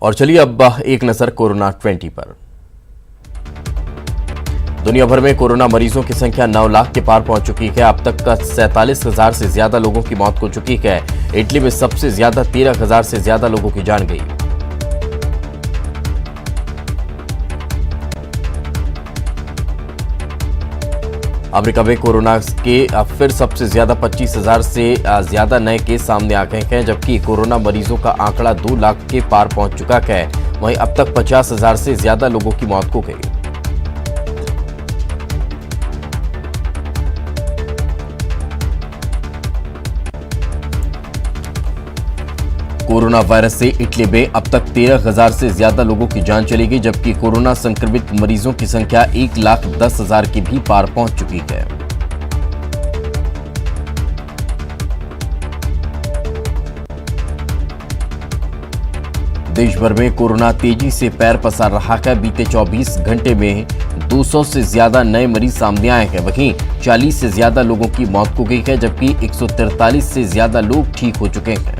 और चलिए अब एक नजर कोरोना 20 पर। दुनिया भर में कोरोना मरीजों की संख्या 9 लाख के पार पहुंच चुकी है। अब तक 47,000 से ज्यादा लोगों की मौत हो चुकी है। इटली में सबसे ज्यादा 13,000 से ज्यादा लोगों की जान गई। अमेरिका में कोरोना के फिर सबसे ज्यादा 25,000 से ज्यादा नए केस सामने आ गए हैं, जबकि कोरोना मरीजों का आंकड़ा 2 लाख के पार पहुंच चुका है। वहीं अब तक 50,000 से ज्यादा लोगों की मौत हो गई। कोरोना वायरस से इटली में अब तक 13,000 से ज्यादा लोगों की जान चली गई, जबकि कोरोना संक्रमित मरीजों की संख्या 1,10,000 की भी पार पहुंच चुकी है। देश भर में कोरोना तेजी से पैर पसार रहा है। बीते 24 घंटे में 200 से ज्यादा नए मरीज सामने आए हैं। वहीं 40 से ज्यादा लोगों की मौत हो गई है, जबकि 143 से ज्यादा लोग ठीक हो चुके हैं।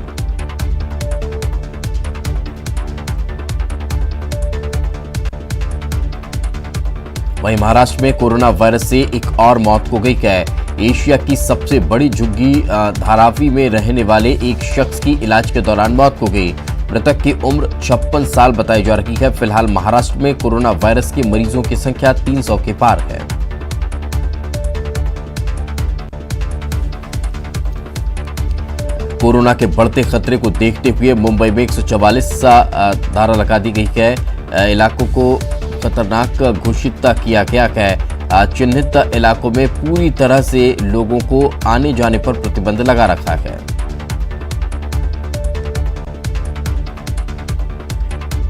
वहीं महाराष्ट्र में कोरोना वायरस से एक और मौत हो गई है। एशिया की सबसे बड़ी झुग्गी धारावी में रहने वाले एक शख्स की इलाज के दौरान मौत हो गई। मृतक की उम्र 56 साल बताई जा रही है। फिलहाल महाराष्ट्र में कोरोना वायरस के मरीजों की संख्या 300 के पार है। कोरोना के बढ़ते खतरे को देखते हुए मुंबई में 144 धारा लगा दी गई है। इलाकों को खतरनाक घोषित किया गया है। चिन्हित इलाकों में पूरी तरह से लोगों को आने जाने पर प्रतिबंध लगा रखा है।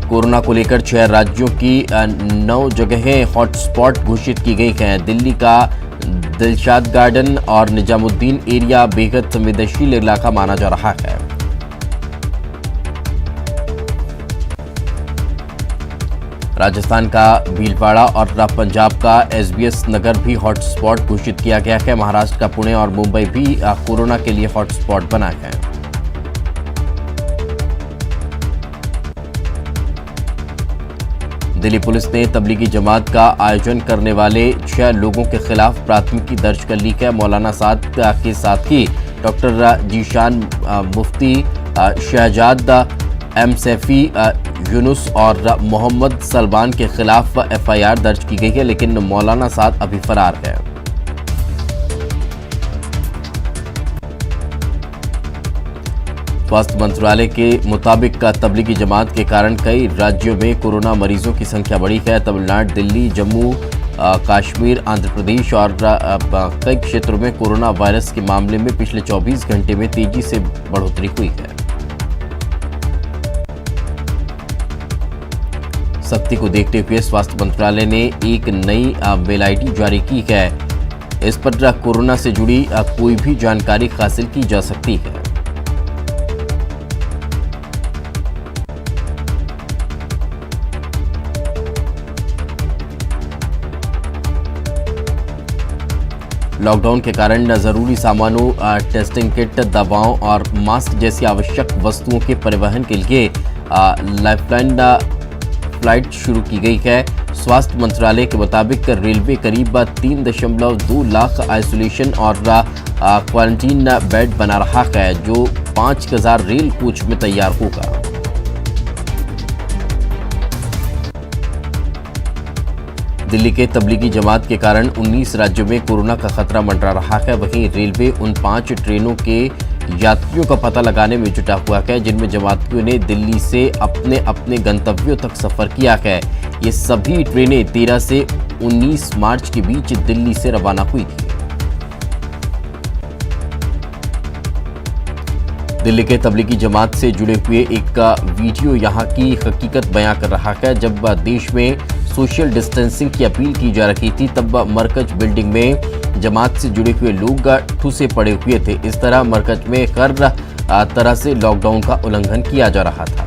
कोरोना को लेकर 6 राज्यों की 9 जगहें हॉटस्पॉट घोषित की गई हैं। दिल्ली का दिलशाद गार्डन और निजामुद्दीन एरिया बेहद संवेदनशील इलाका माना जा रहा है। राजस्थान का भीलवाड़ा और पंजाब का एसबीएस नगर भी हॉटस्पॉट घोषित किया गया है। महाराष्ट्र का पुणे और मुंबई भी कोरोना के लिए हॉटस्पॉट बना है। दिल्ली पुलिस ने तबलीगी जमात का आयोजन करने वाले 6 लोगों के खिलाफ प्राथमिकी दर्ज कर ली है। मौलाना साद के साथ ही डॉक्टर जीशान मुफ्ती, शहजाद एम सैफी, यूनुस और मोहम्मद सलमान के खिलाफ एफआईआर दर्ज की गई है, लेकिन मौलाना साद अभी फरार है। स्वास्थ्य मंत्रालय के मुताबिक तबलीगी जमात के कारण कई राज्यों में कोरोना मरीजों की संख्या बढ़ी है। तमिलनाडु, दिल्ली, जम्मू कश्मीर, आंध्र प्रदेश और कई क्षेत्रों में कोरोना वायरस के मामले में पिछले 24 घंटे में तेजी से बढ़ोतरी हुई है। सख्ती को देखते हुए स्वास्थ्य मंत्रालय ने एक नई मेल आईडी जारी की है। इस पर कोरोना से जुड़ी कोई भी जानकारी हासिल की जा सकती है। लॉकडाउन के कारण जरूरी सामानों, टेस्टिंग किट, दवाओं और मास्क जैसी आवश्यक वस्तुओं के परिवहन के लिए लाइफलाइन फ्लाइट शुरू की गई है। स्वास्थ्य मंत्रालय के मुताबिक रेलवे करीब 3.2 लाख आइसोलेशन और क्वारंटीन बेड बना रहा है, जो 5,000 रेल कोच में तैयार होगा। दिल्ली के तबलीगी जमात के कारण 19 राज्यों में कोरोना का खतरा मंडरा रहा है। वहीं रेलवे उन 5 ट्रेनों के यात्रियों का पता लगाने में जुटा हुआ है जिनमें जमातियों ने दिल्ली से अपने अपने गंतव्यों तक सफर किया है। ये सभी ट्रेनें 13 से 19 मार्च के बीच दिल्ली से रवाना हुई थी। दिल्ली के तबलीगी जमात से जुड़े हुए एक वीडियो यहाँ की हकीकत बयां कर रहा है। जब देश में सोशल डिस्टेंसिंग की अपील की जा रही थी, तब मरकज बिल्डिंग में जमात से जुड़े हुए लोग ठूसे पड़े हुए थे। इस तरह मरकज में हर तरह से लॉकडाउन का उल्लंघन किया जा रहा था।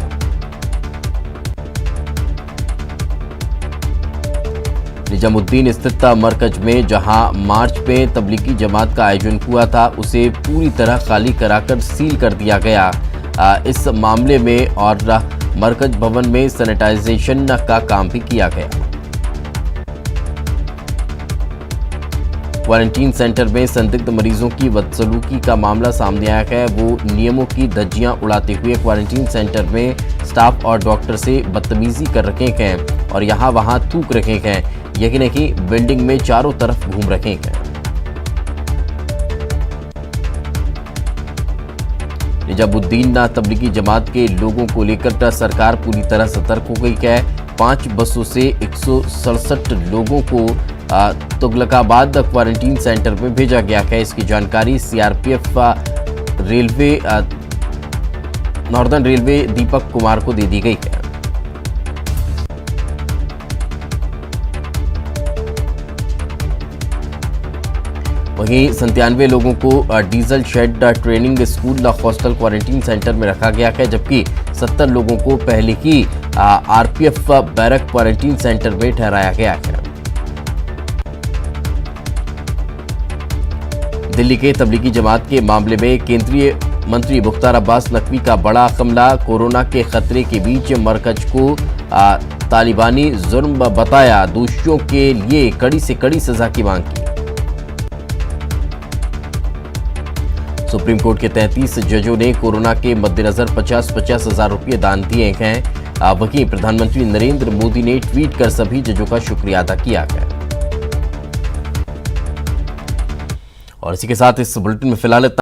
निजामुद्दीन स्थित मरकज में जहां मार्च में तबलीगी जमात का आयोजन हुआ था, उसे पूरी तरह खाली कराकर सील कर दिया गया। इस मामले में और मरकज भवन में सैनिटाइजेशन का काम भी किया गया। क्वारंटीन सेंटर में संदिग्ध मरीजों की बदसलूकी का मामला सामने आया है। वो नियमों की धज्जियां उड़ाते हुए क्वारंटीन सेंटर में स्टाफ और डॉक्टर से बदतमीजी कर रहे हैं और यहां वहां थूक रहे हैं। यही नहीं, बिल्डिंग में चारों तरफ घूम रहे हैं। निजामुद्दीन तबलीगी जमात के लोगों को लेकर सरकार पूरी तरह सतर्क हो गई है। 5 बसों से 167 लोगों को तुगलकाबाद क्वारंटीन सेंटर में भेजा गया है। इसकी जानकारी CRPF railway northern railway Deepak Kumar को दे दी गई है। वहीं 97 लोगों को diesel shed training school hostel quarantine centre में रखा गया है, जबकि 70 लोगों को पहले ही आरपीएफ बैरक क्वारंटीन सेंटर में ठहराया गया है। दिल्ली के तबलीगी जमात के मामले में केंद्रीय मंत्री मुख्तार अब्बास नकवी का बड़ा हमला। कोरोना के खतरे के बीच मरकज को तालिबानी जुर्म बताया, दोषियों के लिए कड़ी से कड़ी सजा की मांग की। सुप्रीम कोर्ट के 33 जजों ने कोरोना के मद्देनजर 50-50 हजार रुपये दान दिए हैं। वहीं प्रधानमंत्री नरेंद्र मोदी ने ट्वीट कर सभी जजों का शुक्रिया अदा किया है। और इसी के साथ इस बुलेटिन में फिलहाल